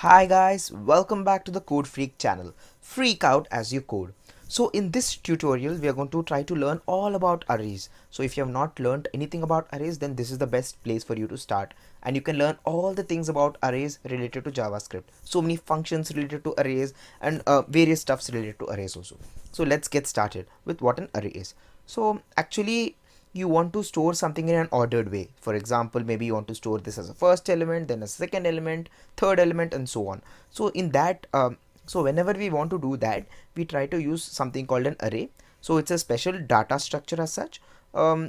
Hi guys, welcome back to the Codefreak channel. Freak out as you code. So in this tutorial, we are going to try to learn all about arrays. So if you have not learned anything about arrays, then this is the best place for you to start. And you can learn all the things about arrays related to JavaScript. So many functions related to arrays and various stuffs related to arrays also. So let's get started with what an array is. So actually, you want to store something in an ordered way. For example, maybe you want to store this as a first element, then a second element, third element, and so on. So in that so whenever we want to do that, we try to use something called an array. So it's a special data structure as such,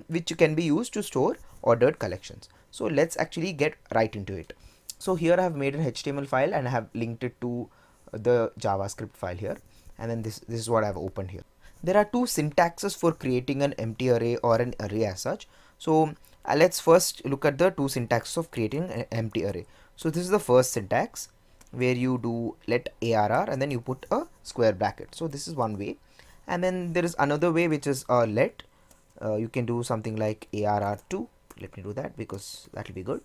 which can be used to store ordered collections. So let's actually get right into it. So here I have made an HTML file and I have linked it to the JavaScript file here, and then this is what I have opened here. There are two syntaxes for creating an empty array or an array as such. So let's first look at the two syntaxes of creating an empty array. So this is the first syntax where you do let arr and then you put a square bracket. So this is one way, and then there is another way which is let. You can do something like arr2. Let me do that because that will be good.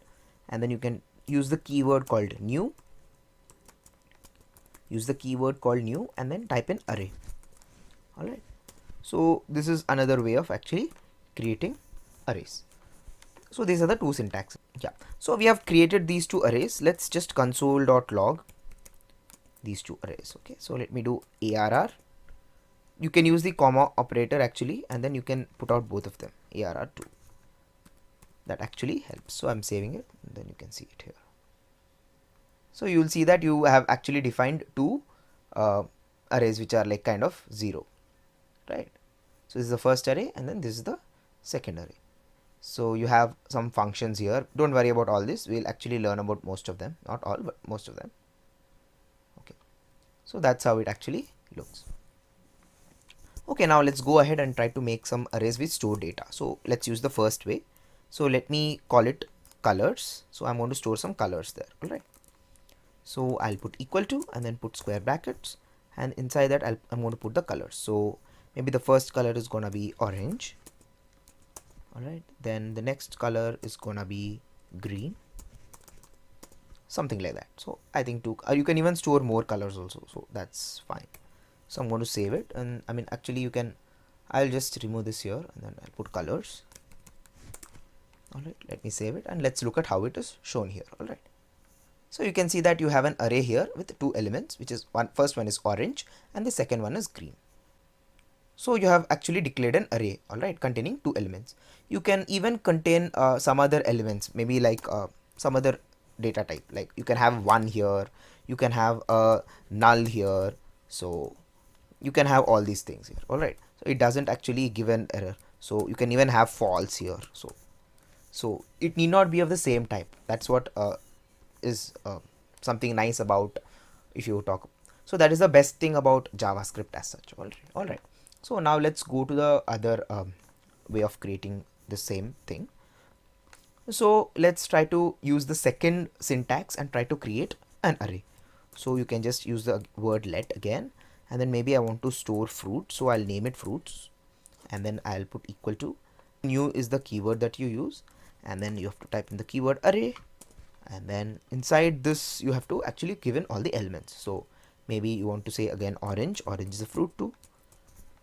And then you can use the keyword called new. Use the keyword called new and then type in array. Alright, so this is another way of actually creating arrays. So these are the two syntaxes. Yeah, so we have created these two arrays. Let's just console.log these two arrays. Okay, so let me do arr. You can use the comma operator actually, and then you can put out both of them, arr2. That actually helps. So I'm saving it, and then you can see it here. So you will see that you have actually defined two arrays which are like kind of 0. Right, so this is the first array and then this is the second array. So you have some functions here. Don't worry about all this, we'll actually learn about most of them, not all but most of them. Okay, so that's how it actually looks. Okay, now let's go ahead and try to make some arrays with store data. So let's use the first way. So let me call it colors. So I'm going to store some colors there. All right, so I'll put equal to and then put square brackets, and inside that I'm going to put the colors. So maybe the first color is gonna be orange. Alright, then the next color is gonna be green, something like that. So I think you can even store more colors also, so that's fine. So I'm going to save it, and I mean actually you can, I'll just remove this here and then I'll put colors. Alright, let me save it and let's look at how it is shown here. Alright, so you can see that you have an array here with two elements, which is first one is orange and the second one is green. So you have actually declared an array, alright, containing two elements. You can even contain some other elements, maybe like some other data type, like you can have one here, you can have a null here, so you can have all these things here. Alright, so it doesn't actually give an error. So you can even have false here. So it need not be of the same type. That's what is something nice about if you talk. So that is the best thing about JavaScript as such. Alright. So now let's go to the other way of creating the same thing. So let's try to use the second syntax and try to create an array. So you can just use the word let again, and then maybe I want to store fruit, so I'll name it fruits, and then I'll put equal to. New is the keyword that you use, and then you have to type in the keyword array, and then inside this you have to actually give in all the elements. So maybe you want to say again orange is a fruit too.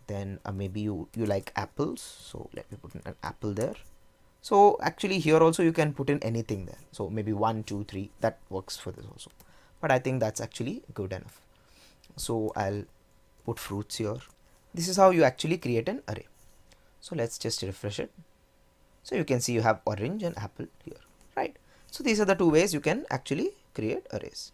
Then maybe you like apples, so let me put in an apple there. So actually here also you can put in anything there, so maybe 1 2 3, that works for this also, but I think that's actually good enough. So I'll put fruits here. This is how you actually create an array. So let's just refresh it. So you can see you have orange and apple here, right? So these are the two ways you can actually create arrays.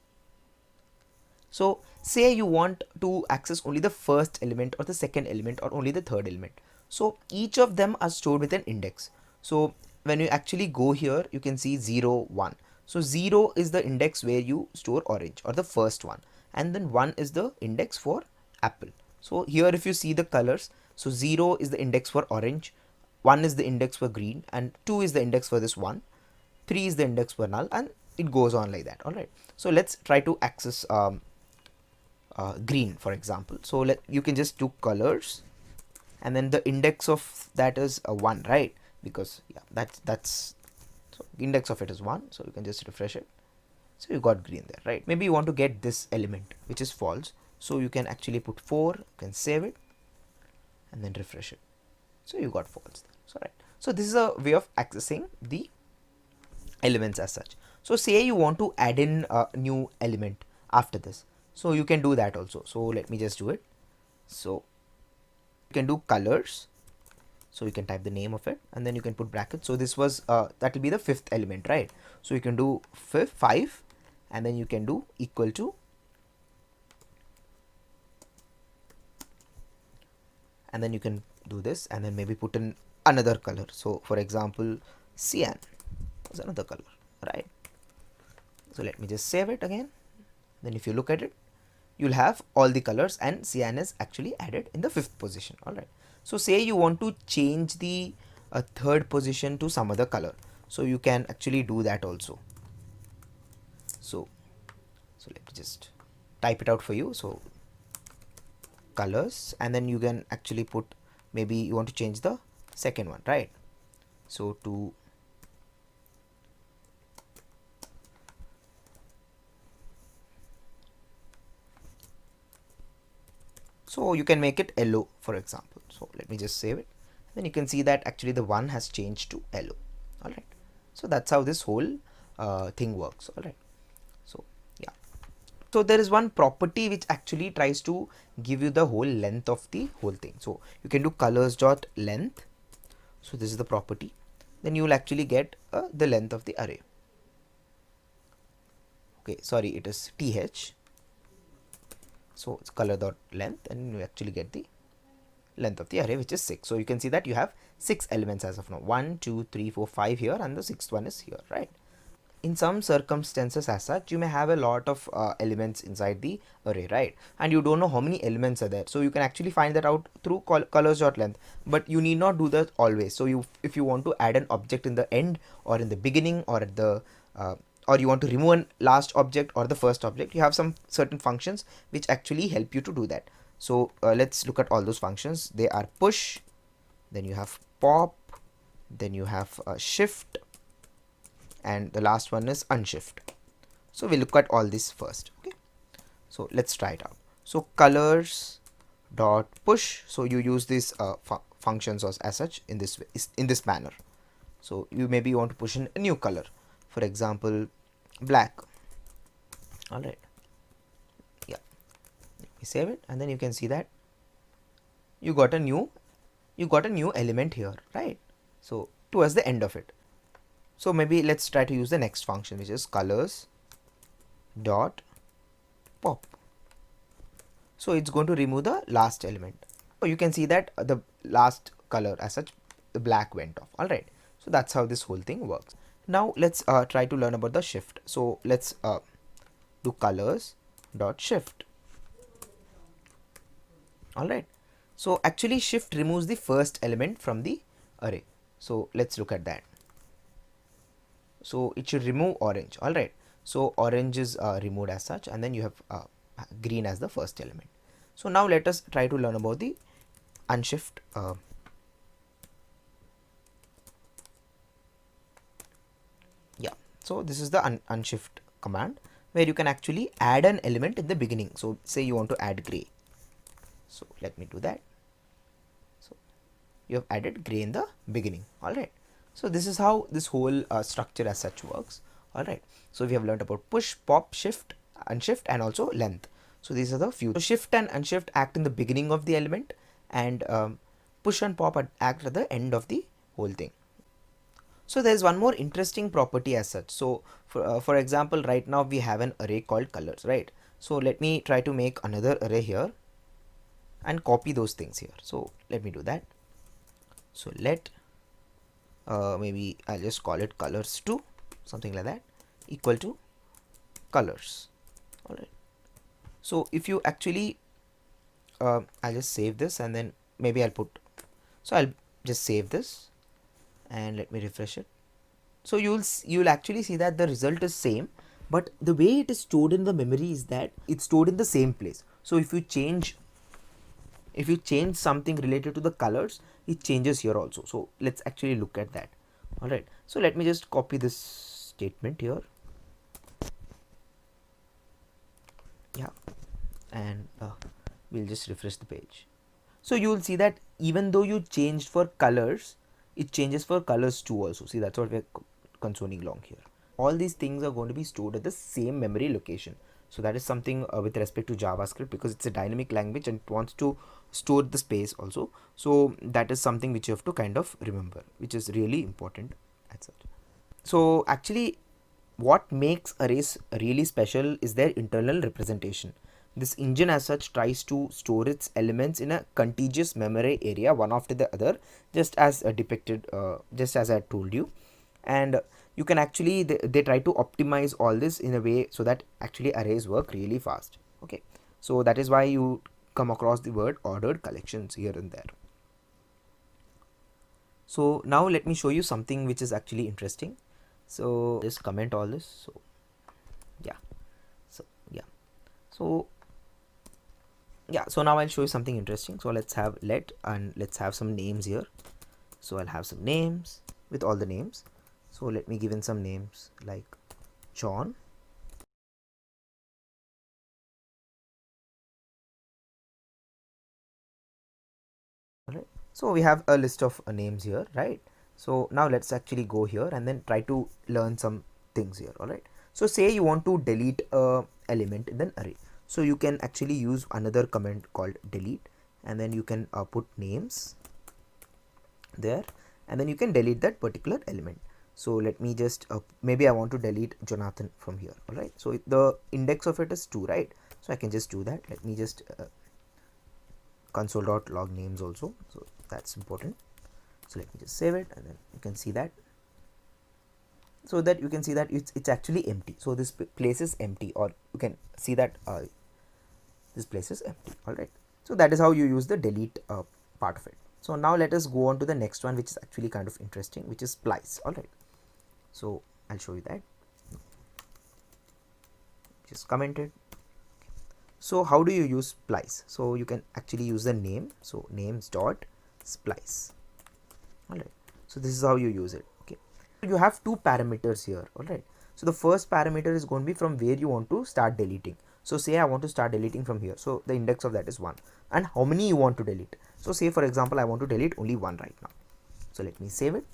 So say you want to access only the first element or the second element or only the third element. So each of them are stored with an index. So when you actually go here, you can see 0 1. So 0 is the index where you store orange, or the first one, and then 1 is the index for apple. So here if you see the colors, so 0 is the index for orange, 1 is the index for green, and 2 is the index for this one, 3 is the index for null, and it goes on like that. Alright, so let's try to access green, for example. So you can just do colors, and then the index of that is 1, right? Because yeah, that's so index of it is 1. So you can just refresh it, So you got green there, right? Maybe you want to get this element which is false, so you can actually put 4, you can save it and then refresh it. So you got false there. So right. So this is a way of accessing the elements as such. So say you want to add in a new element after this, so you can do that also. So let me just do it. So you can do colors, so you can type the name of it and then you can put brackets. So this was that will be the 5th element, right? So you can do 5 and then you can do equal to, and then you can do this and then maybe put in another color. So for example, cyan is another color, right? So let me just save it again. Then if you look at it, you'll have all the colors and cyan is actually added in the 5th position. All right. So say you want to change the 3rd position to some other color, so you can actually do that also. So let me just type it out for you. So colors, and then you can actually put, maybe you want to change the 2nd one, right? So to so you can make it yellow, for example. So let me just save it. Then you can see that actually the 1 has changed to yellow. All right. So that's how this whole thing works. All right. So yeah. So there is one property which actually tries to give you the whole length of the whole thing. So you can do colors dot length. So this is the property. Then you will actually get the length of the array. Okay, sorry, it is th. So it's color dot length, and you actually get the length of the array, which is 6. So you can see that you have 6 elements as of now. 1, 2, 3, 4, 5 here, and the 6th one is here, right? In some circumstances as such, you may have a lot of elements inside the array, right? And you don't know how many elements are there. So you can actually find that out through colors.length, but you need not do that always. So if you want to add an object in the end or in the beginning or at the or you want to remove a last object or the first object, you have some certain functions which actually help you to do that. So let's look at all those functions. They are push, then you have pop, then you have shift, and the last one is unshift. So we'll look at all this first. Okay, so let's try it out. So colors dot push, so you use these functions as such in this manner. So you maybe want to push in a new color, for example black. All right, yeah, let me save it, and then you can see that you got a new element here, right? So towards the end of it. So maybe let's try to use the next function, which is colors dot pop. So it's going to remove the last element. So you can see that the last color as such, the black went off. All right. So that's how this whole thing works. Now let's try to learn about the shift. So let's do colors dot shift. All right. So actually shift removes the first element from the array. So let's look at that. So it should remove orange. All right. So orange is removed as such, and then you have green as the first element. So now let us try to learn about the unshift. Yeah. So this is the unshift command, where you can actually add an element in the beginning. So say you want to add gray. So let me do that. So you have added gray in the beginning. All right. So this is how this whole structure as such works. All right. So we have learned about push, pop, shift, unshift, and also length. So these are the few. So shift and unshift act in the beginning of the element, and push and pop act at the end of the whole thing. So there is one more interesting property as such. So for example, right now we have an array called colors, right? So let me try to make another array here and copy those things here. So let me do that. So let maybe I'll just call it colors2, something like that, equal to colors. All right. So if you actually I'll just save this, and then maybe I'll put, so I'll just save this and let me refresh it. So you'll actually see that the result is same, but the way it is stored in the memory is that it's stored in the same place. So if you change something related to the colors, it changes here also. So let's actually look at that. All right. So let me just copy this statement here. and we'll just refresh the page. So you will see that even though you changed for colors, it changes for colors too also. See, that's what we're consoling along here. All these things are going to be stored at the same memory location. So that is something with respect to JavaScript, because it's a dynamic language and it wants to store the space also. So that is something which you have to kind of remember, which is really important as such. So actually what makes arrays really special is their internal representation. This engine as such tries to store its elements in a contiguous memory area one after the other, just as depicted, just as I told you. And you can actually, they try to optimize all this in a way so that actually arrays work really fast. Okay, so that is why you come across the word ordered collections here and there. So now let me show you something which is actually interesting. So just comment all this. So yeah, so now I'll show you something interesting. So let's have let's have some names here. So I'll have some names with all the names. So let me give in some names like John, alright. So we have a list of names here, right? So now let's actually go here and then try to learn some things here, alright. So say you want to delete a element in an array. So you can actually use another command called delete, and then you can put names there, and then you can delete that particular element. So let me just maybe I want to delete Jonathan from here, alright. So the index of it is 2, right? So I can just do that. Let me just console.log names also, so that's important. So let me just save it, and then you can see that, so that you can see that it's actually empty. So this place is empty, or you can see that this place is empty, alright. So that is how you use the delete part of it. So now let us go on to the next one, which is actually kind of interesting, which is splice, alright. So I'll show you that. Just comment it. So how do you use splice? So you can actually use the name, so names dot splice, alright. So this is how you use it. Okay, you have two parameters here, alright. So the first parameter is going to be from where you want to start deleting. So say I want to start deleting from here, so the index of that is 1, and how many you want to delete. So say for example I want to delete only 1 right now. So let me save it,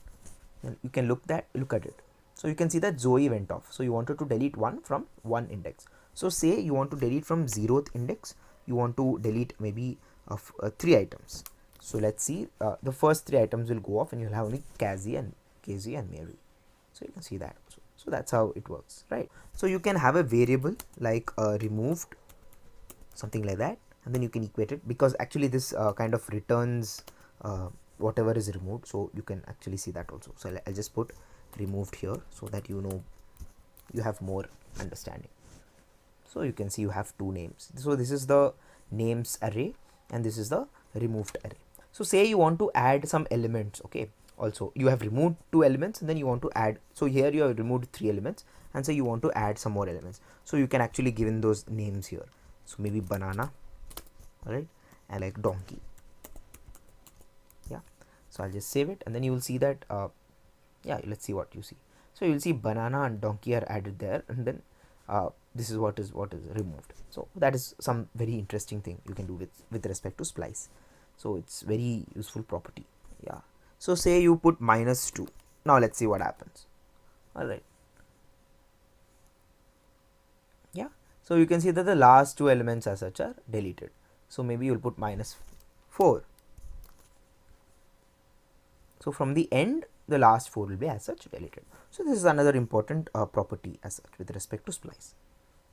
and you can look at it. So you can see that Zoe went off. So you wanted to delete 1 from 1 index. So say you want to delete from 0th index, you want to delete maybe of 3 items. So let's see, the first 3 items will go off, and you'll have only Cassie and Casey and Mary. So you can see that. So that's how it works, right? So you can have a variable like removed, something like that, and then you can equate it, because actually this kind of returns whatever is removed. So you can actually see that also. So I'll just put removed here, so that you know, you have more understanding. So you can see you have two names. So this is the names array, and this is the removed array. So say you want to add some elements, okay. Also you have removed 2 elements, and then you want to add, so here you have removed 3 elements, and so you want to add some more elements. So you can actually give in those names here. So maybe banana, alright, and like donkey. Yeah, so I'll just save it, and then you will see that yeah, let's see what you see. So you will see banana and donkey are added there, and then this is what is removed. So that is some very interesting thing you can do with respect to splice. So it's very useful property. Yeah, so say you put -2. Now let's see what happens. All right, yeah, so you can see that the last 2 elements as such are deleted. So maybe you'll put -4. So from the end, the last 4 will be as such deleted. So this is another important property as such with respect to splice.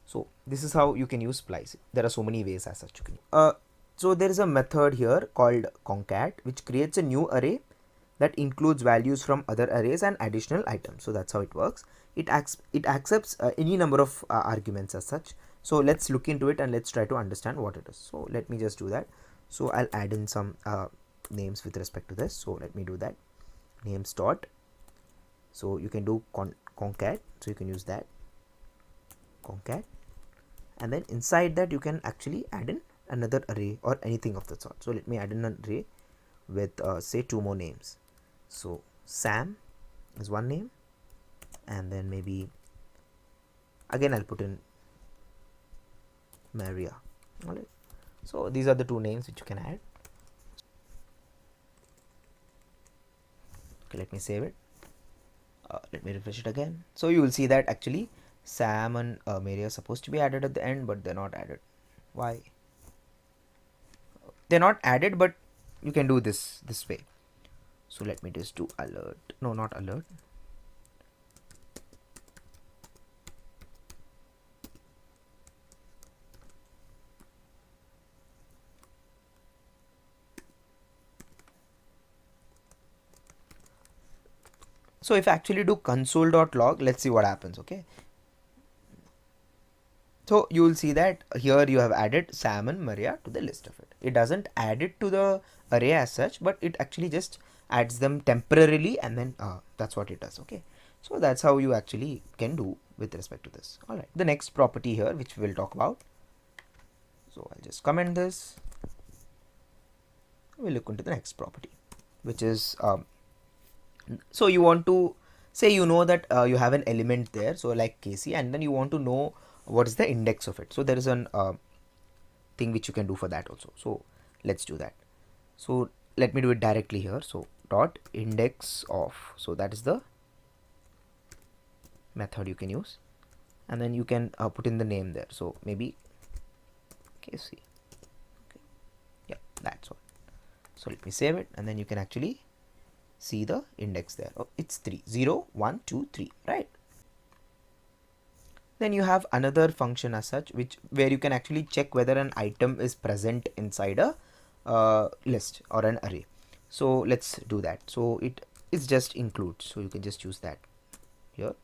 So this is how you can use splice. There are so many ways as such you can. So there is a method here called concat, which creates a new array that includes values from other arrays and additional items. So that's how it works. It accepts any number of arguments as such. So let's look into it and let's try to understand what it is. So let me just do that. So I'll add in some names with respect to this. So let me do that. Names dot. So you can do concat. So you can use that concat, and then inside that you can actually add in another array or anything of the sort. So let me add in an array with say 2 more names. So Sam is one name, and then maybe again I'll put in Maria. All right. So these are the two names which you can add. Okay, let me save it. Let me refresh it again. So you will see that actually Sam and Mary are supposed to be added at the end, but they're not added. Why? They're not added, but you can do this way. So let me just do alert. No, not alert. So if I actually do console.log, let's see what happens. Okay. So you will see that here you have added Sam and Maria to the list of it. It doesn't add it to the array as such, but it actually just adds them temporarily, and then that's what it does. Okay. So that's how you actually can do with respect to this. All right. The next property here, which we will talk about. So I'll just comment this. We'll look into the next property, which is so you want to say, you know that you have an element there, so like Casey, and then you want to know what is the index of it. So there is an thing which you can do for that also. So let's do that. So let me do it directly here. So dot index of, so that is the method you can use, and then you can put in the name there. So maybe Casey. Okay. Yeah, that's all. So let me save it, and then you can actually see the index there. Oh, it's 3, 0, 1, 2, 3, right? Then you have another function as such, where you can actually check whether an item is present inside a list or an array. So let's do that. So it is just includes, so you can just use that here,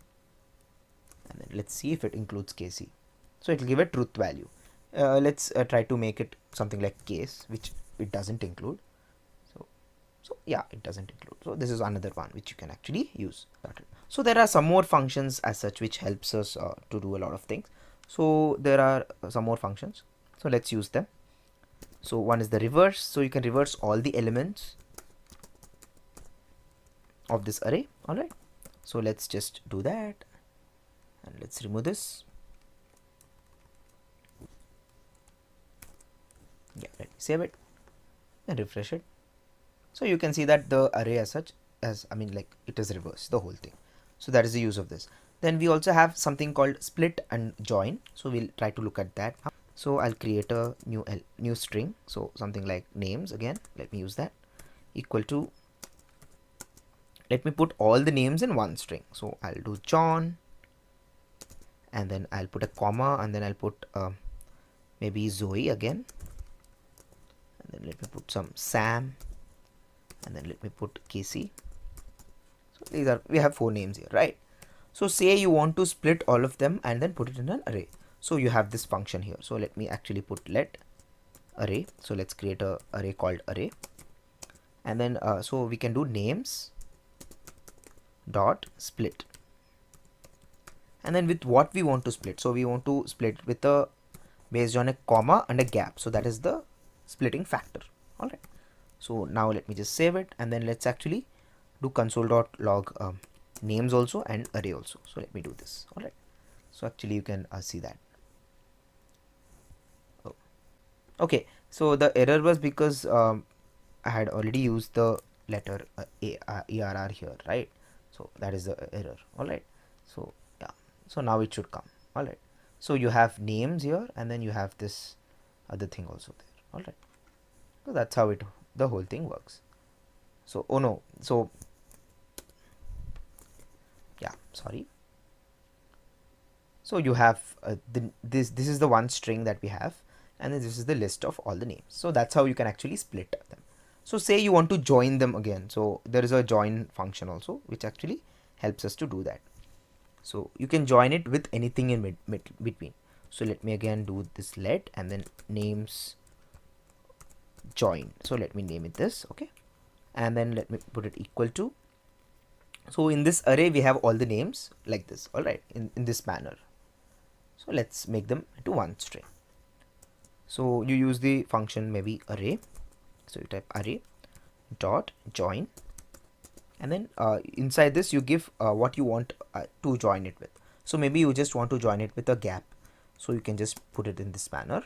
and then let's see if it includes Casey. So it will give a truth value. Let's try to make it something like case, which it doesn't include. So yeah, it doesn't include. So this is another one which you can actually use. So there are some more functions as such which helps us to do a lot of things. So there are some more functions. So let's use them. So one is the reverse. So you can reverse all the elements of this array. All right. So let's just do that, and let's remove this. Yeah, let me save it and refresh it. So you can see that the array as such, like it is reversed, the whole thing. So that is the use of this. Then we also have something called split and join. So we'll try to look at that. So I'll create a new string. So something like names again. Let me use that. Equal to, let me put all the names in one string. So I'll do John, and then I'll put a comma, and then I'll put maybe Zoe again, and then let me put some Sam, and then let me put Casey. So we have 4 names here, right? So say you want to split all of them and then put it in an array. So you have this function here. So let me actually put let array. So let's create a array called array, and then so we can do names dot split, and then with what we want to split. So we want to split with a based on a comma and a gap. So that is the splitting factor. All right. So now let me just save it, and then let's actually do console.log names also and array also. So let me do this. All right. So actually you can see that. Oh. Okay. So the error was because I had already used the letter ERR here, right? So that is the error. All right. So yeah. So now it should come. All right. So you have names here, and then you have this other thing also there. All right. So that's how the whole thing works. So oh no, so yeah, sorry. So you have this is the one string that we have, and then this is the list of all the names. So that's how you can actually split them. So say you want to join them again. So there is a join function also, which actually helps us to do that. So you can join it with anything in between. So let me again do this let, and then names join. So let me name it this. Okay. And then let me put it equal to. So in this array we have all the names like this. All right, in this manner. So let's make them into one string. So you use the function maybe array. So you type array dot join, and then inside this you give what you want to join it with. So maybe you just want to join it with a gap. So you can just put it in this manner.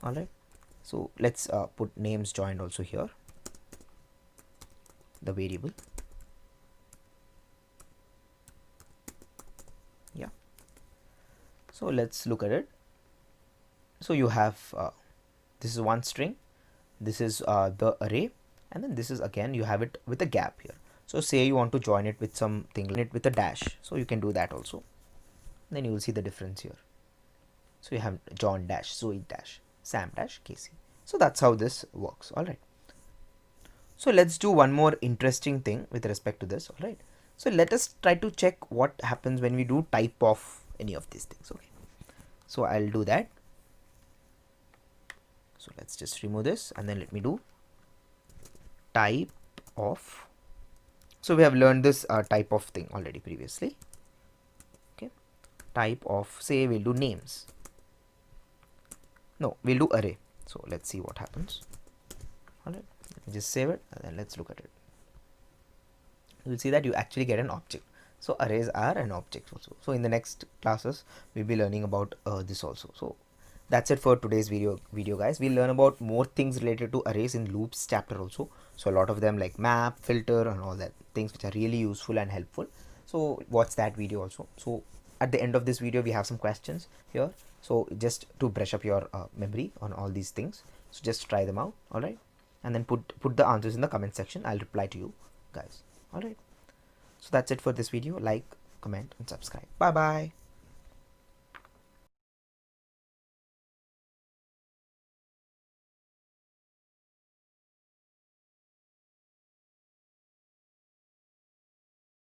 All right, so let's put names joined also here, the variable. Yeah, so let's look at it. So you have this is one string, this is the array, and then this is again you have it with a gap here. So say you want to join it with something, it with a dash, so you can do that also. Then you will see the difference here. So you have John dash, Zoe dash, Sam dash, Casey. So that's how this works. All right. So let's do one more interesting thing with respect to this. All right. So let us try to check what happens when we do type of any of these things. Okay. So I'll do that. So let's just remove this and then let me do type of. So we have learned this type of thing already previously. Okay. Type of, say we'll do names. No, we'll do array. So let's see what happens. All right. Let me just save it and then let's look at it. You'll see that you actually get an object. So arrays are an object also. So in the next classes we'll be learning about this also. So that's it for today's video guys. We'll learn about more things related to arrays in loops chapter also. So a lot of them like map, filter and all that things which are really useful and helpful. So watch that video also. So at the end of this video we have some questions here. So just to brush up your memory on all these things. So just try them out. All right. And then put the answers in the comment section. I'll reply to you guys. All right. So that's it for this video. Like, comment and subscribe. Bye bye.